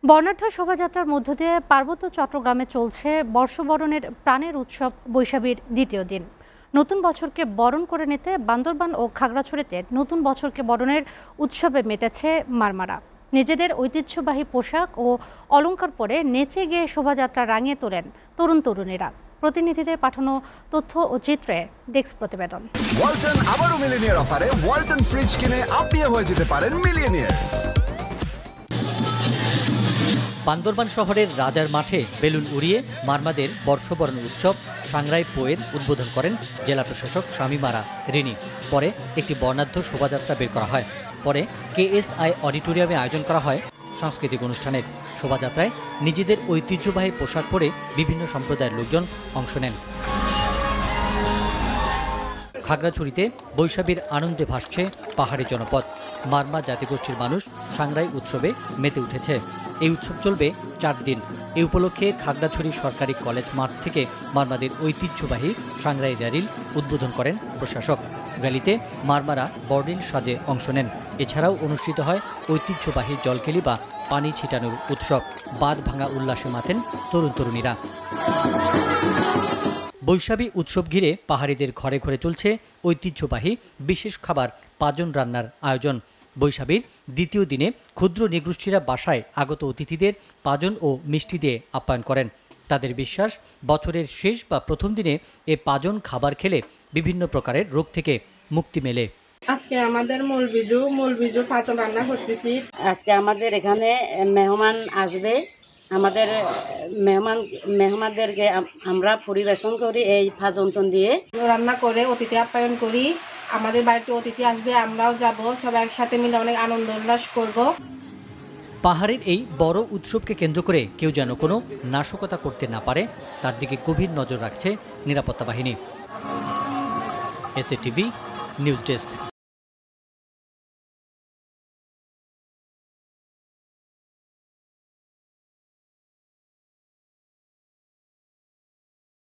বর্ণাঢ্য শোভাযাত্রার মধ্য দিয়ে পার্বত্য চট্টগ্রামে চলছে বর্ষবরণের প্রাণের উৎসব বৈশাখীর দ্বিতীয় দিন। নতুন বছরকে বরণ করে নিতে বান্দরবান ও খাগড়াছড়িতে নতুন বছরকে বরণের উৎসবে মেতেছে মারমারা। নিজেদের ঐতিহ্যবাহী পোশাক ও অলংকার পরে নেচে গিয়ে শোভাযাত্রা রাঙিয়ে তোলেন তরুণ তরুণীরা। প্রতিনিধিদের পাঠানো তথ্য ও চিত্রে ডেস্ক প্রতিবেদন। ওয়ালটন আবারও মিলিয়নিয়ার অফারে ওয়ালটন ফ্রিজ কিনে আপনিও হয়ে যেতে পারেন মিলিয়নিয়ার। বান্দরবান শহরের রাজার মাঠে বেলুন উড়িয়ে মারমাদের বর্ষবরণ উৎসব সাংরাই পোয়ের উদ্বোধন করেন জেলা প্রশাসক শামীমারা রিনি। পরে একটি বর্ণাঢ্য শোভাযাত্রা বের করা হয়। পরে কেএসআই অডিটোরিয়ামে আয়োজন করা হয় সাংস্কৃতিক অনুষ্ঠানের। শোভাযাত্রায় নিজেদের ঐতিহ্যবাহী পোশাক পরে বিভিন্ন সম্প্রদায়ের লোকজন অংশ নেন। খাগড়াছড়িতে বৈশাখীর আনন্দে ভাসছে পাহাড়ি জনপদ। মারমা জাতিগোষ্ঠীর মানুষ সাংরাই উৎসবে মেতে উঠেছে। এই উৎসব চলবে 4 দিন। এই উপলক্ষে খাগড়াছড়ি সরকারি কলেজ মাঠ থেকে মারমাদের ঐতিহ্যবাহী সাংরাই র্যালির উদ্বোধন করেন প্রশাসক। র্যালিতে মারমারা বর্ণিল সাজে অংশ নেন। এছাড়াও অনুষ্ঠিত হয় ঐতিহ্যবাহী জলকেলি বা পানি ছিটানোর উৎসব। বাঁধ ভাঙা উল্লাসে মাতেন তরুণ তরুণীরা। বৈশাখী উৎসব ঘিরে পাহাড়িদের ঘরে ঘরে চলছে ঐতিহ্যবাহী বিশেষ খাবার পাজন রান্নার আয়োজন। বৈশাখীর দ্বিতীয় দিনে ক্ষুদ্র নৃগোষ্ঠীরা বাসায় আগত অতিথিদের পাজন ও মিষ্টি দিয়ে আপ্যায়ন করেন। তাদের বিশ্বাস, বছরের শেষ বা প্রথম দিনে এ পাজন খাবার খেলে বিভিন্ন প্রকারের রোগ থেকে মুক্তি মেলে। আজকে আমাদের মূল বিজু পাচন রান্না করতেছি। আজকে আমাদের এখানে মেহমান আসবে। আমাদের মেহমানদেরকে আমরা পরিবেশন করি এই পাচন দিয়ে রান্না করে অতিথি আপ্যায়ন করি। আমাদের বাড়িতে অতিথি আসবে, আমরাও যাব, সবাই একসাথে মিলে অনেক আনন্দ উল্লাস করব। পাহাড়ের এই বড় উৎসবকে কেন্দ্র করে কেউ যেন কোনো নাশকতা করতে না পারে তার দিকে গভীর নজর রাখছে নিরাপত্তা বাহিনী। SATV news desk.